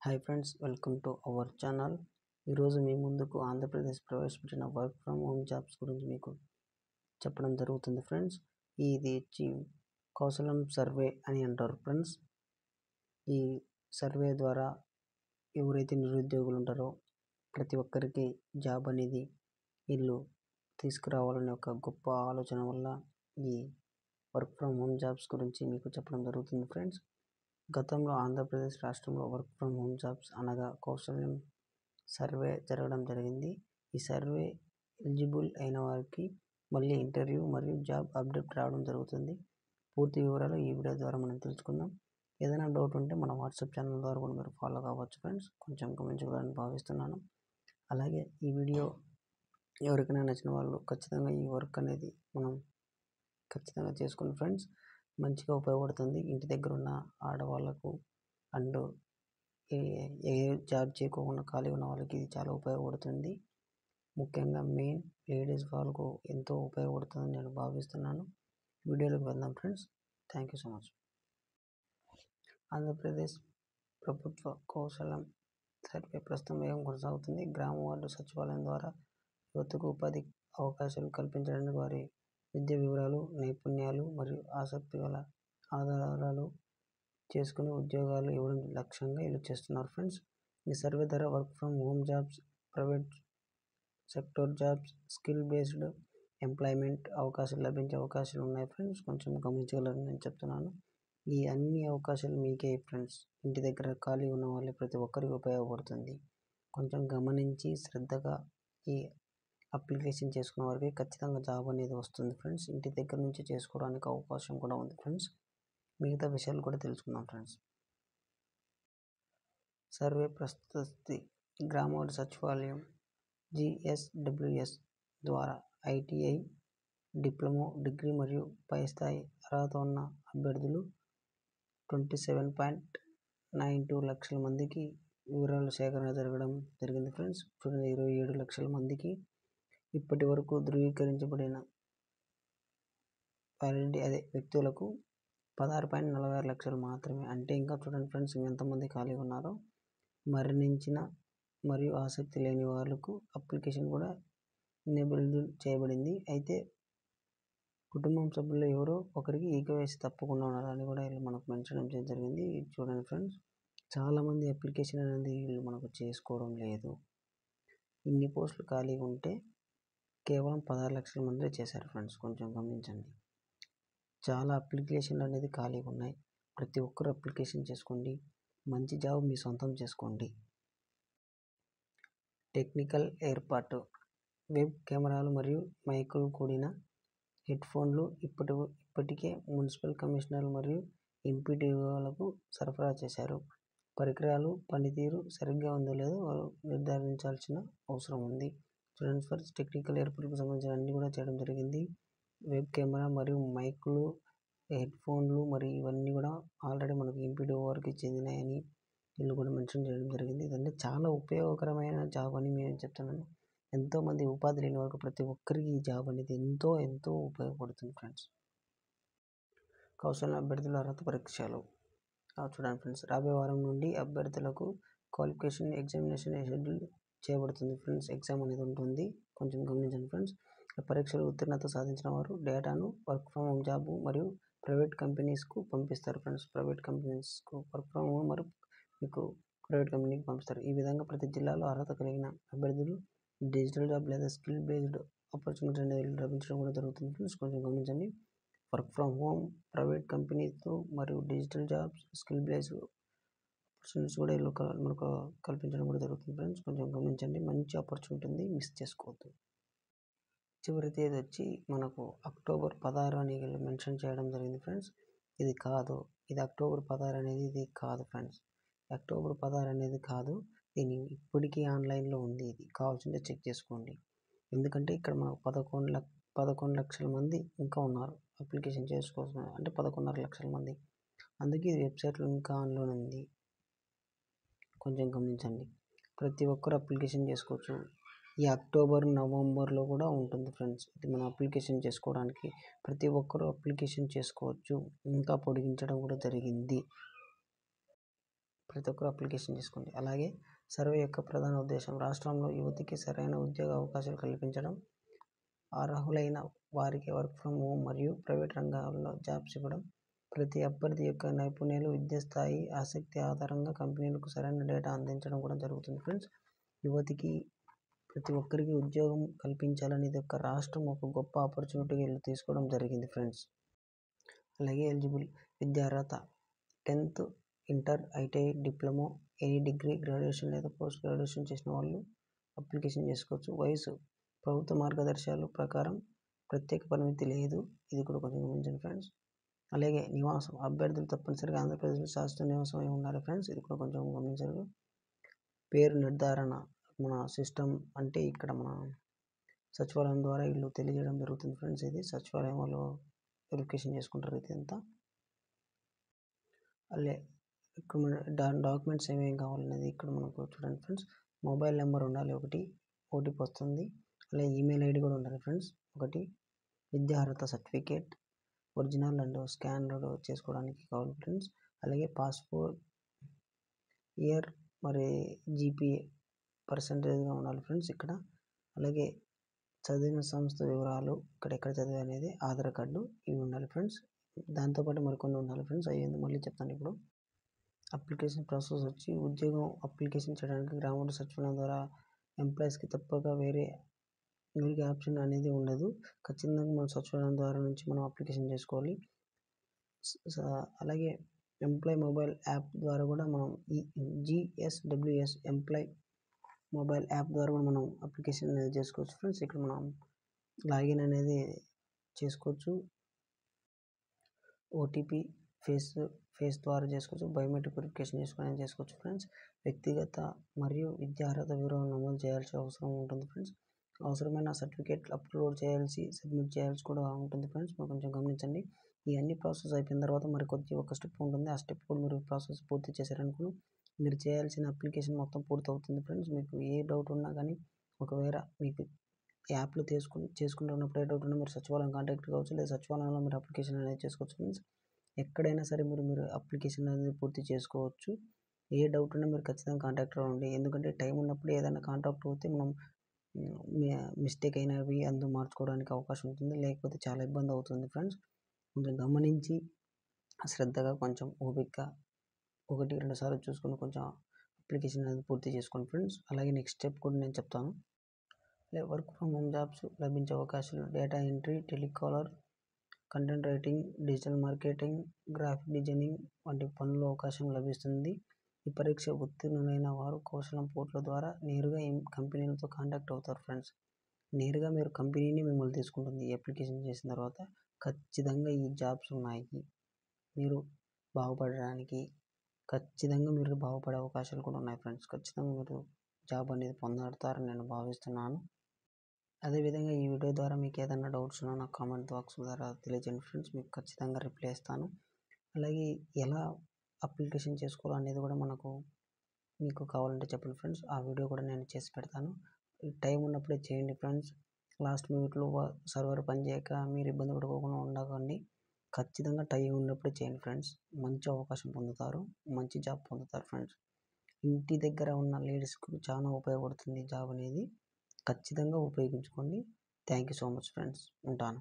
Hi friends, welcome to our channel. ఈరోజు మీ ముందుకు ఆంధ్రప్రదేశ్ ప్రవేశపెట్టిన వర్క్ ఫ్రమ్ హోమ్ జాబ్స్ గురించి మీకు చెప్పడం జరుగుతుంది ఫ్రెండ్స్. ఇది వచ్చి కౌశలం సర్వే అని అంటారు ఫ్రెండ్స్. ఈ సర్వే ద్వారా ఎవరైతే నిరుద్యోగులు ఉంటారో ప్రతి ఒక్కరికి జాబ్ అనేది వీళ్ళు తీసుకురావాలనే ఒక గొప్ప ఆలోచన వల్ల ఈ వర్క్ ఫ్రమ్ హోమ్ జాబ్స్ గురించి మీకు చెప్పడం జరుగుతుంది ఫ్రెండ్స్. గతంలో ఆంధ్రప్రదేశ్ రాష్ట్రంలో వర్క్ ఫ్రమ్ హోమ్ జాబ్స్ అనగా కౌశల్యం సర్వే జరగడం జరిగింది. ఈ సర్వే ఎలిజిబుల్ అయిన వారికి మళ్ళీ ఇంటర్వ్యూ మరియు జాబ్ అప్డేట్ రావడం జరుగుతుంది. పూర్తి వివరాలు ఈ వీడియో ద్వారా మనం తెలుసుకుందాం. ఏదైనా డౌట్ ఉంటే మన వాట్సాప్ ఛానల్ ద్వారా కూడా మీరు ఫాలో కావచ్చు ఫ్రెండ్స్. కొంచెం గమనించుకోవాలని భావిస్తున్నాను. అలాగే ఈ వీడియో ఎవరికైనా నచ్చిన వాళ్ళు ఖచ్చితంగా ఈ వర్క్ అనేది మనం ఖచ్చితంగా చేసుకోండి ఫ్రెండ్స్. మంచిగా ఉపయోగపడుతుంది ఇంటి దగ్గర ఉన్న ఆడవాళ్ళకు అండ్ ఏ జాబ్ చేయకుండా ఖాళీ ఉన్న వాళ్ళకి ఇది చాలా ఉపయోగపడుతుంది. ముఖ్యంగా మెయిన్ లేడీస్ వాళ్ళకు ఎంతో ఉపయోగపడుతుందని నేను భావిస్తున్నాను. వీడియోలోకి వెళ్దాం friends. Thank you so much. Andhra Pradesh ప్రభుత్వ కౌశలం సర్వే ప్రస్తుతం వేగం కొనసాగుతుంది. గ్రామ వార్డు సచివాలయం ద్వారా యువతకు ఉపాధి అవకాశాలు కల్పించడానికి వారి విద్య వివరాలు, నైపుణ్యాలు మరియు ఆసక్తి గల ఆధారాలు చేసుకుని ఉద్యోగాలు ఇవ్వడం లక్ష్యంగా వీళ్ళు చేస్తున్నారు ఫ్రెండ్స్. ఈ సర్వే ద్వారా work from home jobs, private sector jobs, skill based employment అవకాశాలు లభించే అవకాశాలు ఉన్నాయి ఫ్రెండ్స్. కొంచెం గమనించగలరని నేను చెప్తున్నాను. ఈ అన్ని అవకాశాలు మీకే ఫ్రెండ్స్. ఇంటి దగ్గర ఖాళీ ఉన్న వాళ్ళే ప్రతి ఒక్కరికి ఉపయోగపడుతుంది. కొంచెం గమనించి శ్రద్ధగా ఈ అప్లికేషన్ చేసుకున్న వారికి ఖచ్చితంగా జాబ్ అనేది వస్తుంది ఫ్రెండ్స్. ఇంటి దగ్గర నుంచి చేసుకోవడానికి అవకాశం కూడా ఉంది ఫ్రెండ్స్. మిగతా విషయాలు కూడా తెలుసుకుందాం ఫ్రెండ్స్. సర్వే ప్రస్తుత గ్రామ వార్డు సచివాలయం GSWS ద్వారా ITI, డిప్లొమా, డిగ్రీ మరియు పై స్థాయి అర్హత ఉన్న అభ్యర్థులు 27.92 లక్షల మందికి వివరాల సేకరణ జరగడం జరిగింది ఫ్రెండ్స్. 27 లక్షల మందికి ఇప్పటి వరకు ధృవీకరించబడిన వ్యక్తులకు 16.46 లక్షలు మాత్రమే. అంటే ఇంకా చూడండి ఫ్రెండ్స్ ఎంతమంది ఖాళీ ఉన్నారో. మరణించిన మరియు ఆసక్తి లేని వాళ్ళకు అప్లికేషన్ కూడా ఎనేబుల్ చేయబడింది. అయితే కుటుంబం సభ్యుల్లో ఎవరో ఒకరికి ఈకేవైసీ తప్పకుండా ఉండాలని కూడా వీళ్ళు మనకు మెన్షన్ చేయడం జరిగింది. చూడండి ఫ్రెండ్స్, చాలామంది అప్లికేషన్ అనేది వీళ్ళు మనకు చేసుకోవడం లేదు. ఇన్ని పోస్టులు ఖాళీగా ఉంటే కేవలం 16 లక్షల మంది చేశారు ఫ్రెండ్స్. కొంచెం గమనించండి. చాలా అప్లికేషన్లు అనేది ఖాళీగా ఉన్నాయి. ప్రతి ఒక్కరు అప్లికేషన్ చేసుకోండి. మంచి జాబ్ మీ సొంతం చేసుకోండి. టెక్నికల్ ఏర్పాటు: వెబ్ కెమెరాలు మరియు మైకులు కూడిన హెడ్ఫోన్లు ఇప్పటికే మున్సిపల్ కమిషనర్లు మరియు ఎంపీడీఓలకు సరఫరా చేశారు. పరికరాలు పనితీరు సరిగ్గా ఉందో లేదో వారు నిర్ధారించాల్సిన అవసరం ఉంది. స్టూడెంట్స్ ఫర్ టెక్నికల్ ఏర్పాట్లకు సంబంధించిన అన్ని కూడా చేయడం జరిగింది. వెబ్ కెమెరా మరియు మైకులు, హెడ్ఫోన్లు మరియు ఇవన్నీ కూడా ఆల్రెడీ మనకు ఎంపీడీఓ వారికి చెందినాయని వీళ్ళు కూడా మెన్షన్ చేయడం జరిగింది. ఇదంటే చాలా ఉపయోగకరమైన జాబ్ అని నేను చెప్తున్నాను. ఎంతోమంది ఉపాధి లేని వరకు ప్రతి ఒక్కరికి ఈ జాబ్ అనేది ఎంతో ఉపయోగపడుతుంది ఫ్రెండ్స్. కౌశల్య అభ్యర్థుల అర్హత పరీక్షలు చూడండి ఫ్రెండ్స్. రాబోయే వారం నుండి అభ్యర్థులకు క్వాలిఫికేషన్ ఎగ్జామినేషన్ షెడ్యూల్ చేయబడుతుంది ఫ్రెండ్స్. ఎగ్జామ్ అనేది ఉంటుంది. కొంచెం గమనించండి ఫ్రెండ్స్. పరీక్షలు ఉత్తీర్ణత సాధించిన వారు డేటాను వర్క్ ఫ్రమ్ హోమ్ జాబ్ మరియు ప్రైవేట్ కంపెనీస్కు పంపిస్తారు ఫ్రెండ్స్. ప్రైవేట్ కంపెనీస్కు వర్క్ ఫ్రమ్ హోమ్ మరియు మీకు ప్రైవేట్ కంపెనీకి పంపిస్తారు. ఈ విధంగా ప్రతి జిల్లాలో అర్హత కలిగిన అభ్యర్థులు డిజిటల్ జాబ్ లేదా స్కిల్ బేస్డ్ ఆపర్చునిటీ అనేది లభించడం కూడా జరుగుతుంది ఫ్రెండ్స్. కొంచెం గమనించండి. వర్క్ ఫ్రమ్ హోమ్, ప్రైవేట్ కంపెనీతో మరియు digital jobs, skill based opportunities కూడా వీళ్ళు మనకు కల్పించడం కూడా జరుగుతుంది ఫ్రెండ్స్. కొంచెం గమనించండి. మంచి ఆపర్చునిటీ ఉంది, మిస్ చేసుకోవద్దు. చివరి తేదీ వచ్చి మనకు అక్టోబర్ 16 అని వీళ్ళు మెన్షన్ చేయడం జరిగింది ఫ్రెండ్స్. ఇది అక్టోబర్ 16 అనేది ఇది కాదు ఫ్రెండ్స్. అక్టోబర్ 16 అనేది కాదు. దీని ఇప్పటికీ ఆన్లైన్లో ఉంది. ఇది కావాల్సిందే చెక్ చేసుకోండి. ఎందుకంటే ఇక్కడ మనకు 11 లక్షల మంది ఇంకా ఉన్నారు అప్లికేషన్ చేసుకోవాల్సిన, అంటే 11.5 లక్షల మంది. అందుకే ఇది వెబ్సైట్లో ఇంకా ఆన్లో ఉంది. కొంచెం గమనించండి. ప్రతి ఒక్కరు అప్లికేషన్ చేసుకోవచ్చు. ఈ అక్టోబర్, నవంబర్లో కూడా ఉంటుంది ఫ్రెండ్స్. ఇది మనం అప్లికేషన్ చేసుకోవడానికి ప్రతి ఒక్కరూ అప్లికేషన్ చేసుకోవచ్చు. ఇంకా పొడిగించడం కూడా జరిగింది. ప్రతి ఒక్కరు అప్లికేషన్ చేసుకోండి. అలాగే సర్వే యొక్క ప్రధాన ఉద్దేశం రాష్ట్రంలో యువతకి సరైన ఉద్యోగ అవకాశాలు కల్పించడం, అర్హులైన వారికి వర్క్ ఫ్రమ్ హోమ్ మరియు ప్రైవేట్ రంగాల్లో జాబ్స్ ఇవ్వడం, ప్రతి అభ్యర్థి యొక్క నైపుణ్యాలు, విద్యా స్థాయి, ఆసక్తి ఆధారంగా కంపెనీలకు సరైన డేటా అందించడం కూడా జరుగుతుంది ఫ్రెండ్స్. యువతికి ప్రతి ఒక్కరికి ఉద్యోగం కల్పించాలనేది ఒక రాష్ట్రం ఒక గొప్ప ఆపర్చునిటీగా వీళ్ళు తీసుకోవడం జరిగింది ఫ్రెండ్స్. అలాగే ఎలిజిబుల్ విద్యార్హత 10th, inter, ITI, diploma, any degree, graduation లేదా పోస్ట్ గ్రాడ్యుయేషన్ చేసిన వాళ్ళు అప్లికేషన్ చేసుకోవచ్చు. వయసు ప్రభుత్వ మార్గదర్శకాల ప్రకారం ప్రత్యేక పరిమితి లేదు, ఇది కూడా కొంచెం గమనించండి ఫ్రెండ్స్. అలాగే నివాసం అభ్యర్థులు తప్పనిసరిగా ఆంధ్రప్రదేశ్లో శాశ్వత నివాసం అయి ఉండాలి ఫ్రెండ్స్, ఇది కూడా కొంచెం గమనించారు. పేరు నిర్ధారణ మన సిస్టమ్ అంటే ఇక్కడ మన సచివాలయం ద్వారా వీళ్ళు తెలియజేయడం జరుగుతుంది ఫ్రెండ్స్. ఇది సచివాలయం వాళ్ళు వెరిఫికేషన్ చేసుకుంటారు ఇది అంతా. అలాగే ఇక్కడ మన డాక్యుమెంట్స్ ఏమేమి కావాలనేది ఇక్కడ మనకు చూడండి ఫ్రెండ్స్. మొబైల్ నెంబర్ ఉండాలి, ఒకటి ఓటీపీ వస్తుంది. అలాగే ఈమెయిల్ ఐడి కూడా ఉండాలి ఫ్రెండ్స్. ఒకటి విద్యార్హత సర్టిఫికేట్ ఒరిజినల్ అండ్ స్కాన్ చేసుకోవడానికి కావాలి ఫ్రెండ్స్. అలాగే పాస్పోర్ట్ ఇయర్ మరి జీపీఏ పర్సంటేజ్గా ఉండాలి ఫ్రెండ్స్ ఇక్కడ. అలాగే చదివిన సంస్థ వివరాలు, ఇక్కడ ఎక్కడ చదివా అనేది, ఆధార్ కార్డు, ఇవి ఉండాలి ఫ్రెండ్స్. దాంతోపాటు మరికొన్ని ఉండాలి ఫ్రెండ్స్, అవి మళ్ళీ చెప్తాను ఇప్పుడు. అప్లికేషన్ ప్రాసెస్ వచ్చి ఉద్యోగం అప్లికేషన్ చేయడానికి గ్రామ సచివాలయం ద్వారా ఎంప్లాయీస్కి తప్పక వేరే ఎవరికి ఆప్షన్ అనేది ఉండదు. ఖచ్చితంగా మన సచివాలయం ద్వారా నుంచి మనం అప్లికేషన్ చేసుకోవాలి. అలాగే ఎంప్లాయ్ మొబైల్ యాప్ ద్వారా కూడా మనం ఈ GSWS ఎంప్లాయ్ మొబైల్ యాప్ ద్వారా కూడా మనం అప్లికేషన్ అనేది చేసుకోవచ్చు ఫ్రెండ్స్. ఇక్కడ మనం లాగిన్ అనేది చేసుకోవచ్చు. ఓటీపీ ఫేస్ ద్వారా చేసుకోవచ్చు. బయోమెట్రిక్ వెరిఫికేషన్ చేసుకోవచ్చు ఫ్రెండ్స్. వ్యక్తిగత మరియు విద్యార్హత వివరాలు నమోదు చేయాల్సిన అవసరం ఉంటుంది ఫ్రెండ్స్. అవసరమైన సర్టిఫికేట్ అప్లోడ్ చేయాల్సి, సబ్మిట్ చేయాల్సి కూడా ఉంటుంది ఫ్రెండ్స్. మీరు కొంచెం గమనించండి. ఈ అన్ని ప్రాసెస్ అయిపోయిన తర్వాత మరి ఒక స్టెప్ ఉంటుంది. ఆ స్టెప్ కూడా మీరు ప్రాసెస్ పూర్తి చేశారనుకో మీరు చేయాల్సిన అప్లికేషన్ మొత్తం పూర్తవుతుంది ఫ్రెండ్స్. మీకు ఏ డౌట్ ఉన్నా కానీ, ఒకవేళ మీకు యాప్లు చేసుకుంటున్నప్పుడు ఏ డౌట్ ఉన్నా మీరు సచివాలయం కాంటాక్ట్ కావచ్చు, లేదా సచివాలయంలో మీరు అప్లికేషన్ అనేది చేసుకోవచ్చు ఫ్రెండ్స్. ఎక్కడైనా సరే మీరు అప్లికేషన్ అనేది పూర్తి చేసుకోవచ్చు. ఏ డౌట్ ఉన్నా మీరు ఖచ్చితంగా కాంటాక్ట్ అవ్వండి. ఎందుకంటే టైం ఉన్నప్పుడు ఏదైనా కాంటాక్ట్ అవుతే మనం మిస్టేక్ అయినవి అందుకు మార్చుకోవడానికి అవకాశం ఉంటుంది, లేకపోతే చాలా ఇబ్బంది అవుతుంది ఫ్రెండ్స్. కొంచెం గమనించి శ్రద్ధగా కొంచెం ఓపికగా 1-2 సార్లు చూసుకొని కొంచెం అప్లికేషన్ అనేది పూర్తి చేసుకోండి ఫ్రెండ్స్. అలాగే నెక్స్ట్ స్టెప్ కూడా నేను చెప్తాను. వర్క్ ఫ్రమ్ హోమ్ జాబ్స్ లభించే అవకాశాలు data entry, telecaller, content writing, digital marketing, graphic designing వంటి పనుల అవకాశం లభిస్తుంది. ఈ పరీక్ష ఉత్తీర్ణులైన వారు కౌశలం పోర్టల్ ద్వారా నేరుగా కంపెనీలతో కాంటాక్ట్ అవుతారు ఫ్రెండ్స్. నేరుగా మీరు కంపెనీని మిమ్మల్ని తీసుకుంటుంది. ఈ అప్లికేషన్ చేసిన తర్వాత ఖచ్చితంగా ఈ జాబ్స్ ఉన్నాయి. మీరు బాగుపడడానికి ఖచ్చితంగా మీరు బాగుపడే అవకాశాలు కూడా ఉన్నాయి ఫ్రెండ్స్. ఖచ్చితంగా మీరు జాబ్ అనేది పొందుతారని నేను భావిస్తున్నాను. అదేవిధంగా ఈ వీడియో ద్వారా మీకు ఏదైనా డౌట్స్ ఉన్నా నాకు కామెంట్ బాక్స్ ద్వారా తెలియజేయండి ఫ్రెండ్స్. మీకు ఖచ్చితంగా రిప్లై ఇస్తాను. అలాగే ఎలా అప్లికేషన్ చేసుకోవాలో అనేది కూడా మీకు కావాలంటే చెప్పండి ఫ్రెండ్స్. ఆ వీడియో కూడా నేను చేసి పెడతాను. టైం ఉన్నప్పుడే చేయండి ఫ్రెండ్స్. లాస్ట్ మినిట్లో సర్వర్ పనిచేయక మీరు ఇబ్బంది పడుకోకుండా ఉండకండి. ఖచ్చితంగా టైం ఉన్నప్పుడే చేయండి ఫ్రెండ్స్. మంచి అవకాశం పొందుతారు, మంచి జాబ్ పొందుతారు ఫ్రెండ్స్. ఇంటి దగ్గర ఉన్న లేడీస్కు చాలా ఉపయోగపడుతుంది జాబ్ అనేది. ఖచ్చితంగా ఉపయోగించుకోండి. Thank you so much friends. ఉంటాను.